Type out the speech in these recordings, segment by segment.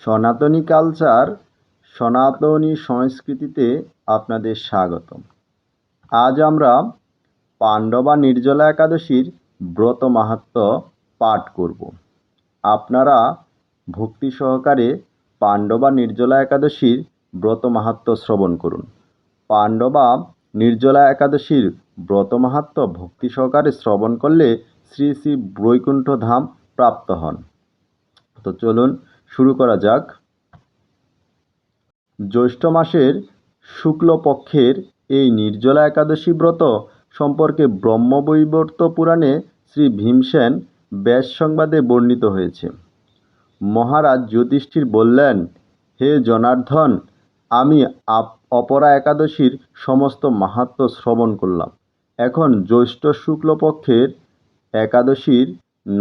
সনাতনী কালচার, সনাতনী সংস্কৃতিতে আপনাদের স্বাগতম। আজ আমরা পাণ্ডবা নির্জলা একাদশীর ব্রত মাহাত্ম্য পাঠ করব। আপনারা ভক্তি সহকারে পাণ্ডবা নির্জলা একাদশীর ব্রত মাহাত্ম্য শ্রবণ করুন। পাণ্ডবা নির্জলা একাদশীর ব্রত মাহাত্ম্য ভক্তি সহকারে শ্রবণ করলে শ্রী শ্রী বৈকুণ্ঠ ধাম প্রাপ্ত হন। তো চলুন শুরু করা যাক। জ্যৈষ্ঠ মাসের শুক্লপক্ষের এই নির্জলা একাদশী ব্রত সম্পর্কে ব্রহ্মবৈবর্ত পুরাণে শ্রী ভীমসেন ব্যাস সংবাদে বর্ণিত হয়েছে। মহারাজ যুধিষ্ঠির বললেন, হে জনার্দন, আমি অপরা একাদশীর সমস্ত মাহাত্ম্য শ্রবণ করলাম। এখন জ্যৈষ্ঠ শুক্লপক্ষের একাদশীর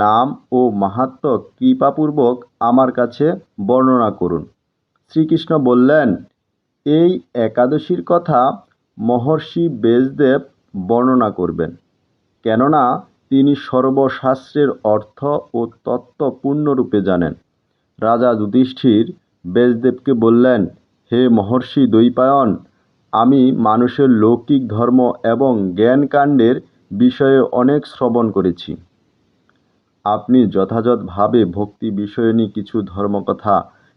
নাম ও মাহাত্ম্য কৃপাপূর্বক আমার কাছে বর্ণনা করুন। শ্রীকৃষ্ণ বললেন, এই একাদশীর কথা মহর্ষি ব্যাসদেব বর্ণনা করবেন, কেননা তিনি সর্বশাস্ত্রের অর্থ ও তত্ত্ব পূর্ণরূপে জানেন। রাজা যুধিষ্ঠির ব্যাসদেবকে বললেন, হে মহর্ষি দ্বৈপায়ন, আমি মানুষের লৌকিক ধর্ম এবং জ্ঞানকাণ্ডের বিষয়ে অনেক শ্রবণ করেছি। আপনি যথাযথভাবে ভক্তি বিষয়নী কিছু ধর্মকথা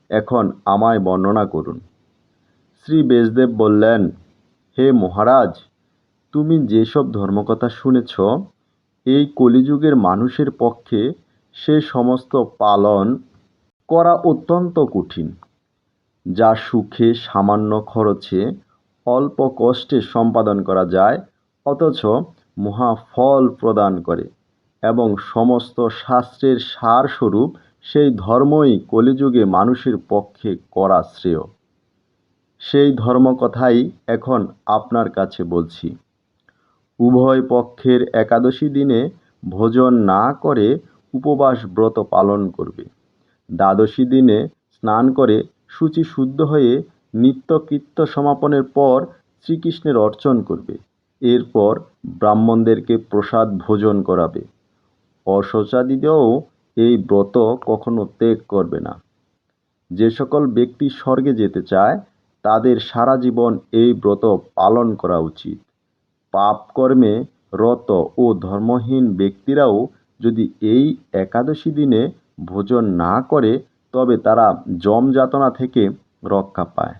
এখন আমায় বর্ণনা করুন। শ্রী ব্যাসদেব বললেন, হে মহারাজ, তুমি যেসব ধর্মকথা শুনেছ, এই কলিযুগের মানুষের পক্ষে সে সমস্ত পালন করা অত্যন্ত কঠিন, যা সুখে সামান্য খরচে অল্প কষ্টে সম্পাদন করা যায়, অথচ মহা ফল প্রদান করে, এবং সমস্ত শাস্ত্রের সারস্বরূপ সেই ধর্মই কলিযুগে মানুষের পক্ষে করা শ্রেয়। সেই ধর্মকথাই এখন আপনার কাছে বলছি। উভয় পক্ষের একাদশী দিনে ভোজন না করে উপবাস ব্রত পালন করবে। দ্বাদশী দিনে স্নান করে শুচি শুদ্ধ হয়ে নিত্যকৃত্য সমাপনের পর শ্রীকৃষ্ণের অর্চন করবে। এরপর ব্রাহ্মণদেরকে প্রসাদ ভোজন করাবে। অশৌচাদিতেও এই ব্রত কখনো ত্যাগ করবে না। যে সকল ব্যক্তি স্বর্গে যেতে চায়, তাদের সারা জীবন এই ব্রত পালন করা উচিত। পাপ কর্মে রত ও ধর্মহীন ব্যক্তিরাও যদি এই একাদশী দিনে ভোজন না করে, তবে তারা যম যাতনা থেকে রক্ষা পায়।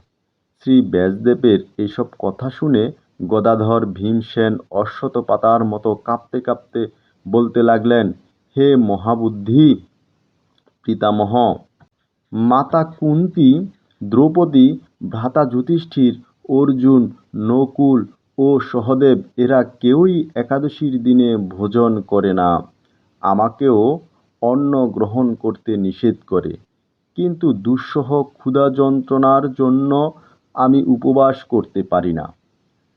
শ্রী ব্যাসদেবের এসব কথা শুনে গদাধর ভীমসেন অশ্বত্থ পাতার মতো কাঁপতে কাঁপতে বলতে লাগলেন, হে মহাবুদ্ধি পিতামহ, মাতা কুন্তী, দ্রৌপদী, ভ্রাতা যুধিষ্ঠির, অর্জুন, নকুল ও সহদেব এরা কেউই একাদশীর দিনে ভোজন করে না। আমাকেও অন্ন গ্রহণ করতে নিষেধ করে, কিন্তু দুঃসহ ক্ষুধা যন্ত্রণার জন্য আমি উপবাস করতে পারি না।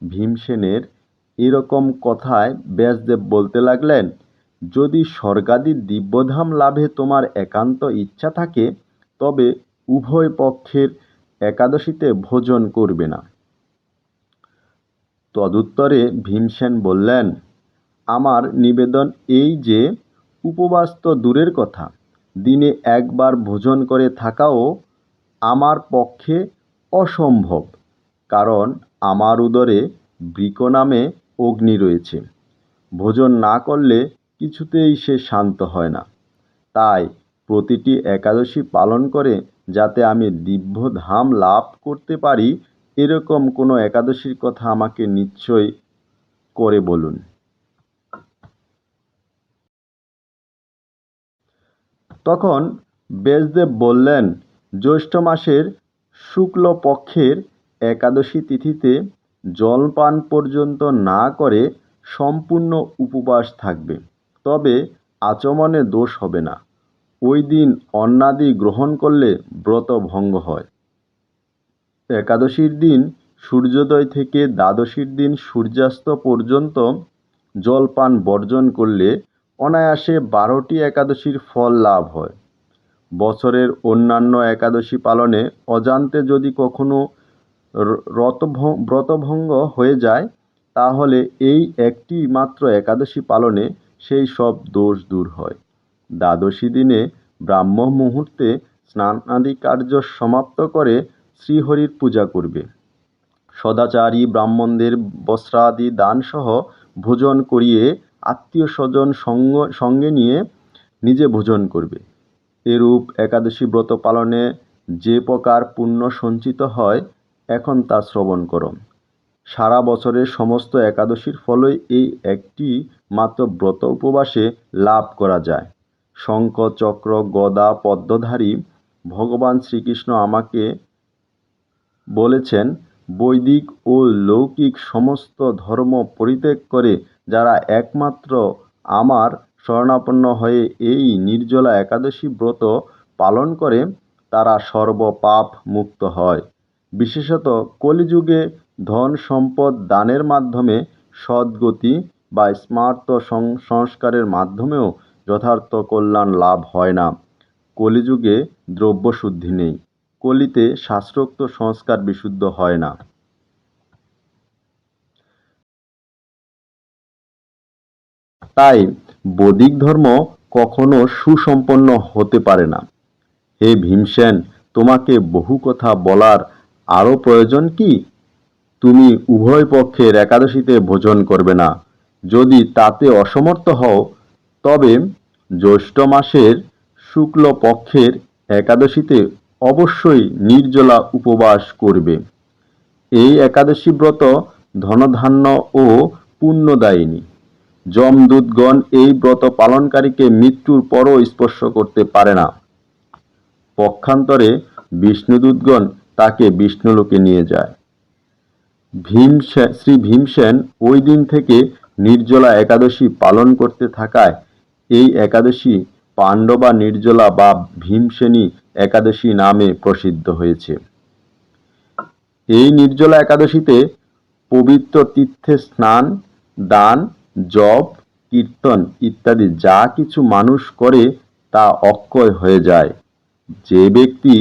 ভীমসেনের এরকম কথায় ব্যাসদেব বলতে লাগলেন, যদি স্বর্গাদি দিব্যধাম লাভে তোমার একান্ত ইচ্ছা থাকে, তবে উভয় পক্ষের একাদশীতে ভোজন করবে না। তদুত্তরে ভীমসেন বললেন, আমার নিবেদন এই যে, উপবাস তো দূরের কথা, দিনে একবার ভোজন করে থাকাও আমার পক্ষে অসম্ভব, কারণ আমার উদরে বৃক নামে অগ্নি রয়েছে। ভোজন না করলে কিছুতেই সে শান্ত হয় না। তাই প্রতিটি একাদশী পালন করে যাতে আমি দিব্যধাম লাভ করতে পারি, এরকম কোনো একাদশীর কথা আমাকে নিশ্চয় করে বলুন। তখন ব্যাসদেব বললেন, জ্যৈষ্ঠ মাসের শুক্লপক্ষের একাদশী তিথিতে জলপান পর্যন্ত না করে সম্পূর্ণ উপবাস থাকবে, তবে আচমনে দোষ হবে না। ওই দিন অন্নাদি গ্রহণ করলে ব্রত ভঙ্গ হয়। একাদশীর দিন সূর্যোদয় থেকে দ্বাদশীর দিন সূর্যাস্ত পর্যন্ত জলপান বর্জন করলে অনায়াসে 12টি একাদশীর ফল লাভ হয়। বছরের অন্যান্য একাদশী পালনে অজান্তে যদি কখনো ব্রতভঙ্গ হয়ে যায়, তাহলে এই একটি মাত্র একাদশী পালনে সেই সব দোষ দূর হয়। দ্বাদশী দিনে ব্রাহ্ম মুহূর্তে স্নানাদি কার্য সমাপ্ত করে শ্রীহরির পূজা করবে। সদাচারী ব্রাহ্মণদের বস্ত্রাদি দানসহ ভোজন করিয়ে আত্মীয় স্বজন সঙ্গে নিয়ে নিজে ভোজন করবে। এরূপ একাদশী ব্রত পালনে যে প্রকার পুণ্য সঞ্চিত হয়, এখন তা শ্রবণ করো। সারা বছরের সমস্ত একাদশীর ফলই এই একটি মাত্র ব্রত উপবাসে লাভ করা যায়। শঙ্খ চক্র গদা পদ্মধারী ভগবান শ্রীকৃষ্ণ আমাকে বলেছেন, বৈদিক ও লৌকিক সমস্ত ধর্ম পরিত্যাগ করে যারা একমাত্র আমার শরণাপন্ন হয়ে এই নির্জলা একাদশী ব্রত পালন করে তারা সর্বপাপ মুক্ত হয়। বিশেষত কলিযুগে ধন সম্পদ দানের মাধ্যমে সদ্গতি বা স্মার্ত সংস্কারের মাধ্যমেও যথার্থ কল্যাণ লাভ হয় না। কলিযুগে দ্রব্যশুদ্ধি নেই, কলিতে শাস্ত্রোক্ত সংস্কার বিশুদ্ধ হয় না। তাই বৈদিক ধর্ম কখনো সুসম্পন্ন হতে পারে না। হে ভীমসেন, তোমাকে বহু কথা বলার আরও প্রয়োজন কি? তুমি উভয় পক্ষের একাদশীতে ভোজন করবে না। যদি তাতে অসমর্থ হও, তবে জ্যৈষ্ঠ মাসের শুক্ল পক্ষের একাদশীতে অবশ্যই নির্জলা উপবাস করবে। এই একাদশী ব্রত ধনধান্য ও পুণ্যদায়িনী। যমদূতগণ এই ব্রত পালনকারীকে মৃত্যুর পরও স্পর্শ করতে পারে না। পক্ষান্তরে বিষ্ণুদূতগণ তাকে বিষ্ণুলোকে নিয়ে যায়। শ্রী ভীমসেন ওই দিন থেকে নির্জলা একাদশী পালন করতে থাকায় এই একাদশী পাণ্ডবা নির্জলা বা ভীমসেনী একাদশী নামে প্রসিদ্ধ হয়েছে। এই নির্জলা একাদশীতে পবিত্র তীর্থে স্নান, দান, জপ, কীর্তন ইত্যাদি যা কিছু মানুষ করে তা অক্ষয় হয়ে যায়। যে ব্যক্তি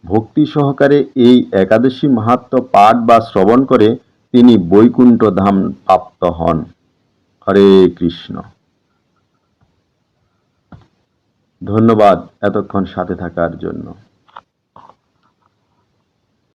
ভক্তি সহকারে এই একাদশী মাহাত্ম্য পাঠ বা শ্রবণ করে তিনি বৈকুণ্ঠ ধাম প্রাপ্ত হন। হরে কৃষ্ণ। ধন্যবাদ এতক্ষণ সাথে থাকার জন্য।